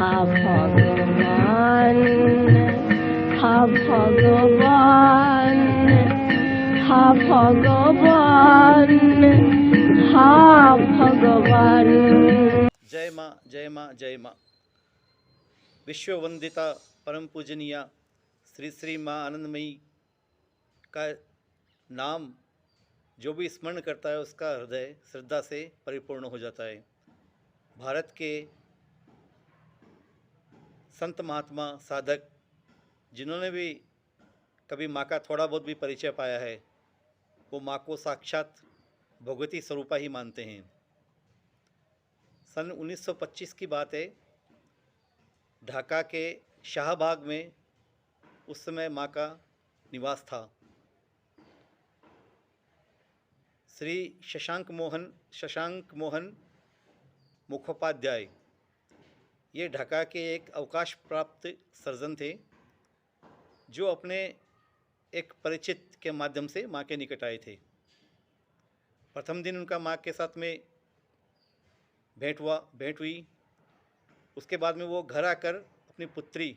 हा भगवान, हा भगवान, हा भगवान, हा भगवान। जय माँ, जय माँ, जय माँ। विश्व वंदिता परम पूजनीया श्री श्री माँ आनंदमयी का नाम जो भी स्मरण करता है उसका हृदय श्रद्धा से परिपूर्ण हो जाता है। भारत के संत महात्मा साधक जिन्होंने भी कभी माँ का थोड़ा बहुत भी परिचय पाया है वो माँ को साक्षात भगवती स्वरूपा ही मानते हैं। सन 1925 की बात है, ढाका के शाहबाग में उस समय माँ का निवास था। श्री शशांक मोहन मुखोपाध्याय ये ढाका के एक अवकाश प्राप्त सर्जन थे जो अपने एक परिचित के माध्यम से माँ के निकट आए थे। प्रथम दिन उनका माँ के साथ में भेंट हुई। उसके बाद में वो घर आकर अपनी पुत्री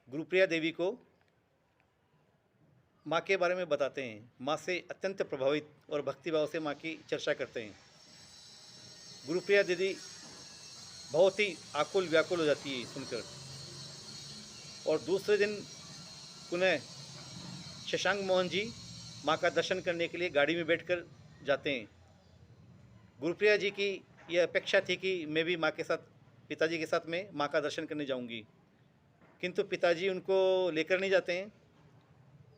गुरुप्रिया देवी को माँ के बारे में बताते हैं। माँ से अत्यंत प्रभावित और भक्तिभाव से माँ की चर्चा करते हैं। गुरुप्रिया दीदी बहुत ही आकुल व्याकुल हो जाती है सुनकर और दूसरे दिन पुनः शशांक मोहन जी माँ का दर्शन करने के लिए गाड़ी में बैठकर जाते हैं। गुरुप्रिया जी की यह अपेक्षा थी कि मैं भी माँ के साथ पिताजी के साथ में माँ का दर्शन करने जाऊंगी, किंतु पिताजी उनको लेकर नहीं जाते हैं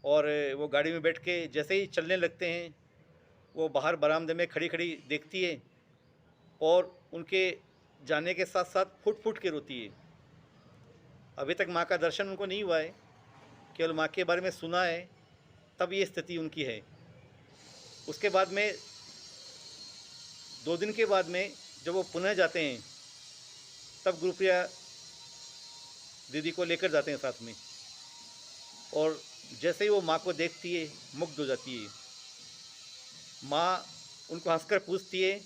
और वो गाड़ी में बैठ के जैसे ही चलने लगते हैं वो बाहर बरामदे में खड़ी खड़ी देखती है और उनके जाने के साथ साथ फुट फुट के रोती है। अभी तक माँ का दर्शन उनको नहीं हुआ है, केवल माँ के बारे में सुना है, तब ये स्थिति उनकी है। उसके बाद में 2 दिन के बाद में जब वो पुनः जाते हैं तब गुरुप्रिया दीदी को लेकर जाते हैं साथ में और जैसे ही वो माँ को देखती है मुग्ध हो जाती है। माँ उनको हंसकर पूछती है,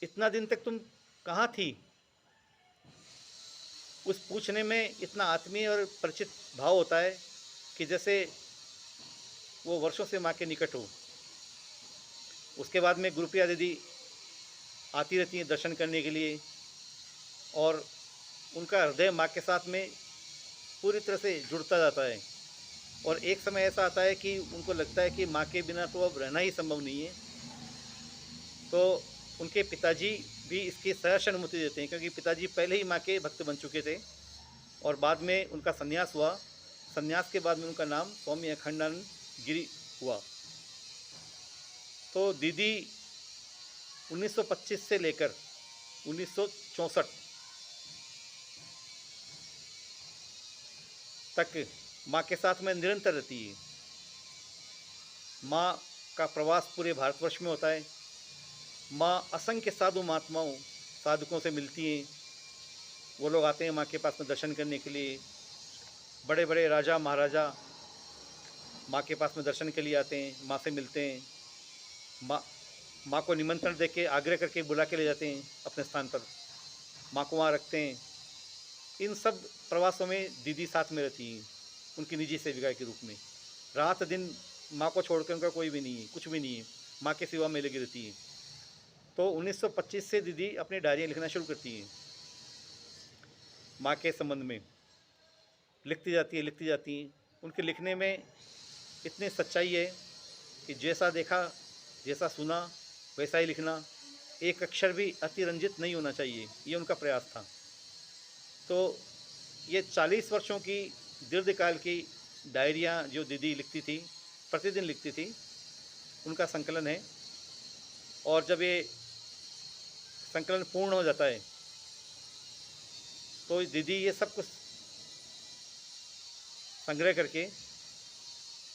इतना दिन तक तुम कहाँ थी? उस पूछने में इतना आत्मीय और परिचित भाव होता है कि जैसे वो वर्षों से माँ के निकट हो। उसके बाद में गुरुप्रिया दीदी आती रहती हैं दर्शन करने के लिए और उनका हृदय माँ के साथ में पूरी तरह से जुड़ता जाता है और एक समय ऐसा आता है कि उनको लगता है कि माँ के बिना तो अब रहना ही संभव नहीं है। तो उनके पिताजी भी इसकी सहर्ष अनुमति देते हैं क्योंकि पिताजी पहले ही माँ के भक्त बन चुके थे और बाद में उनका संन्यास हुआ। संन्यास के बाद में उनका नाम स्वामी अखंडानंद गिरी हुआ। तो दीदी 1925 से लेकर 1964 तक माँ के साथ में निरंतर रहती है। माँ का प्रवास पूरे भारतवर्ष में होता है। माँ असंख्य साधु महात्माओं साधकों से मिलती हैं। वो लोग आते हैं माँ के पास में दर्शन करने के लिए। बड़े बड़े राजा महाराजा माँ के पास में दर्शन के लिए आते हैं, माँ से मिलते हैं। माँ को निमंत्रण दे के आग्रह करके बुला के ले जाते हैं अपने स्थान पर, माँ को वहाँ रखते हैं। इन सब प्रवासों में दीदी साथ में रहती हैं उनकी निजी सेविका के रूप में। रात दिन माँ को छोड़कर उनका कोई भी नहीं है, कुछ भी नहीं है, माँ के सेवा में लगी रहती है। तो 1925 से दीदी अपनी डायरियाँ लिखना शुरू करती हैं। माँ के संबंध में लिखती जाती हैं। उनके लिखने में इतनी सच्चाई है कि जैसा देखा जैसा सुना वैसा ही लिखना, एक अक्षर भी अतिरंजित नहीं होना चाहिए, ये उनका प्रयास था। तो ये 40 वर्षों की दीर्घकाल की डायरियाँ जो दीदी लिखती थी, प्रतिदिन लिखती थी, उनका संकलन है। और जब ये संकलन पूर्ण हो जाता है तो दीदी ये सब कुछ संग्रह करके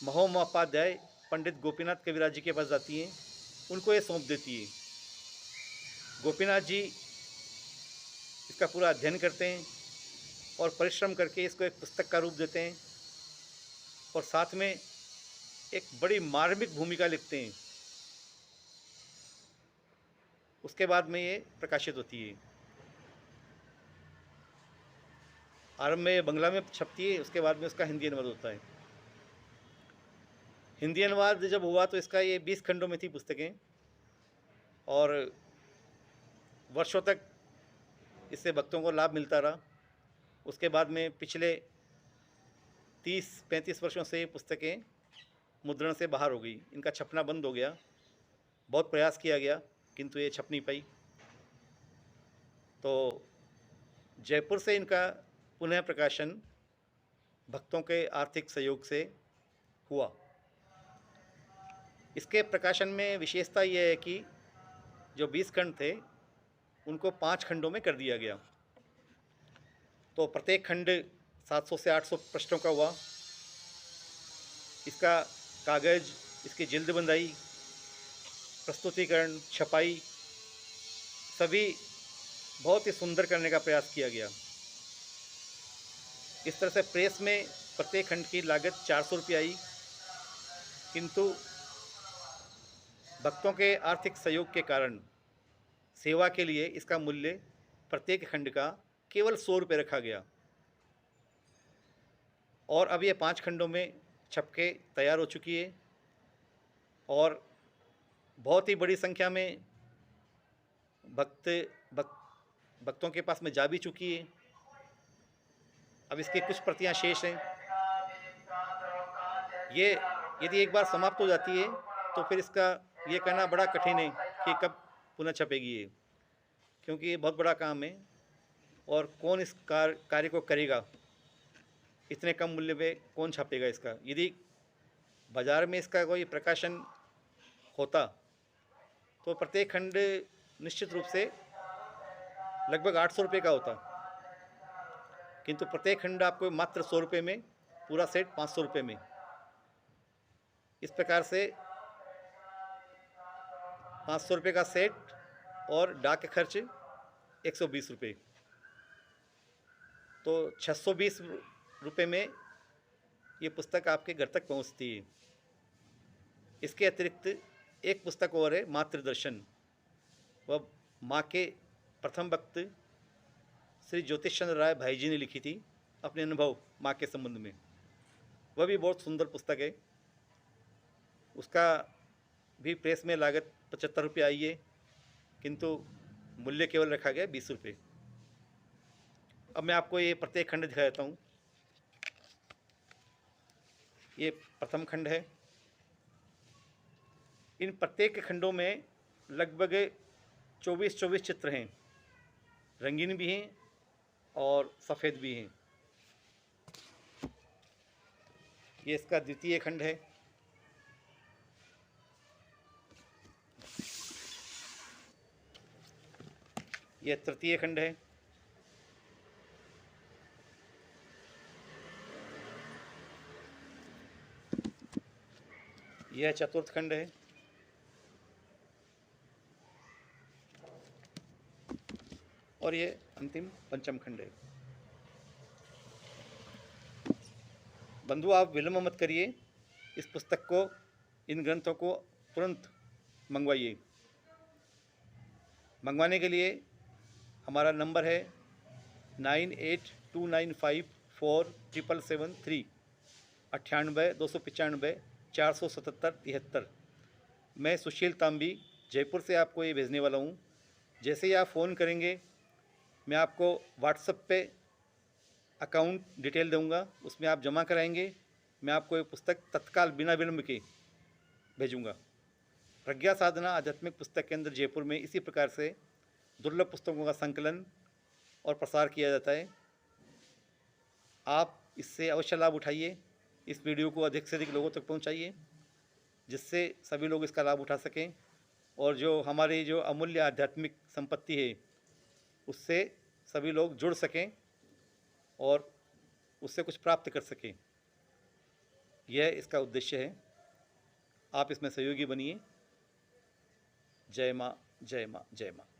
महोपाध्याय पंडित गोपीनाथ कविराज जी के पास जाती हैं, उनको ये सौंप देती है। गोपीनाथ जी इसका पूरा अध्ययन करते हैं और परिश्रम करके इसको एक पुस्तक का रूप देते हैं और साथ में एक बड़ी मार्मिक भूमिका लिखते हैं। उसके बाद में ये प्रकाशित होती है। आरंभ में बंगला में छपती है, उसके बाद में उसका हिंदी अनुवाद होता है। हिंदी अनुवाद जब हुआ तो इसका ये 20 खंडों में थी पुस्तकें, और वर्षों तक इससे भक्तों को लाभ मिलता रहा। उसके बाद में पिछले 30-35 वर्षों से ये पुस्तकें मुद्रण से बाहर हो गई, इनका छपना बंद हो गया। बहुत प्रयास किया गया किंतु ये छप नहीं पाई। तो जयपुर से इनका पुनः प्रकाशन भक्तों के आर्थिक सहयोग से हुआ। इसके प्रकाशन में विशेषता यह है कि जो 20 खंड थे उनको 5 खंडों में कर दिया गया। तो प्रत्येक खंड 700 से 800 पृष्ठों का हुआ। इसका कागज़, इसकी जिल्द बंदाई, प्रस्तुतिकरण, छपाई सभी बहुत ही सुंदर करने का प्रयास किया गया। इस तरह से प्रेस में प्रत्येक खंड की लागत 400 रुपये आई, किंतु भक्तों के आर्थिक सहयोग के कारण सेवा के लिए इसका मूल्य प्रत्येक खंड का केवल 100 रुपये रखा गया। और अब ये 5 खंडों में छप के तैयार हो चुकी है और बहुत ही बड़ी संख्या में भक्तों के पास में जा भी चुकी है। अब इसकी कुछ प्रतियां शेष हैं। ये यदि एक बार समाप्त हो जाती है तो फिर इसका ये कहना बड़ा कठिन है कि कब पुनः छपेगी ये, क्योंकि ये बहुत बड़ा काम है और कौन इस कार्य को करेगा। इतने कम मूल्य पे कौन छापेगा इसका। यदि बाज़ार में इसका कोई प्रकाशन होता तो प्रत्येक खंड निश्चित रूप से लगभग 800 रुपये का होता, किंतु प्रत्येक खंड आपको मात्र 100 रुपये में, पूरा सेट 500 रुपये में। इस प्रकार से 500 रुपये का सेट और डाक खर्च 120 रुपये, तो 620 रुपये में ये पुस्तक आपके घर तक पहुंचती है। इसके अतिरिक्त एक पुस्तक और है, मातृदर्शन। वह माँ के प्रथम भक्त श्री ज्योतिष चंद्र राय भाई जी ने लिखी थी अपने अनुभव माँ के संबंध में। वह भी बहुत सुंदर पुस्तक है। उसका भी प्रेस में लागत 75 रुपये आई है, किंतु मूल्य केवल रखा गया 20 रुपये। अब मैं आपको ये प्रत्येक खंड दिखा देता हूँ। ये प्रथम खंड है। इन प्रत्येक खंडों में लगभग 24 चित्र हैं, रंगीन भी हैं और सफ़ेद भी हैं। ये इसका द्वितीय खंड है। यह तृतीय खंड है। यह चतुर्थ खंड है। और ये अंतिम पंचम खंड है। बंधु, आप विलंब मत करिए, इस पुस्तक को, इन ग्रंथों को तुरंत मंगवाइए। मंगवाने के लिए हमारा नंबर है 9829547773 98 295 477 73। मैं सुशील तांबी जयपुर से आपको ये भेजने वाला हूँ। जैसे ही आप फ़ोन करेंगे मैं आपको व्हाट्सएप पे अकाउंट डिटेल दूंगा, उसमें आप जमा कराएंगे। मैं आपको ये पुस्तक तत्काल बिना विलंब के भेजूंगा। प्रज्ञा साधना आध्यात्मिक पुस्तक केंद्र जयपुर में इसी प्रकार से दुर्लभ पुस्तकों का संकलन और प्रसार किया जाता है। आप इससे अवश्य लाभ उठाइए। इस वीडियो को अधिक से अधिक लोगों तक पहुंचाइए, जिससे सभी लोग इसका लाभ उठा सकें और जो हमारी जो अमूल्य आध्यात्मिक संपत्ति है उससे सभी लोग जुड़ सकें और उससे कुछ प्राप्त कर सकें। यह इसका उद्देश्य है। आप इसमें सहयोगी बनिए। जय माँ, जय माँ, जय माँ।